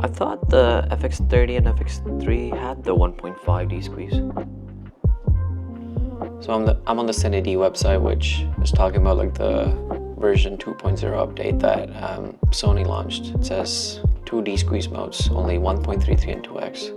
thought the FX30 and FX3 had the 1.5D squeeze. So I'm on the CineD website, which is talking about like the version 2.0 update that Sony launched. It says 2D squeeze modes, only 1.33 and 2x.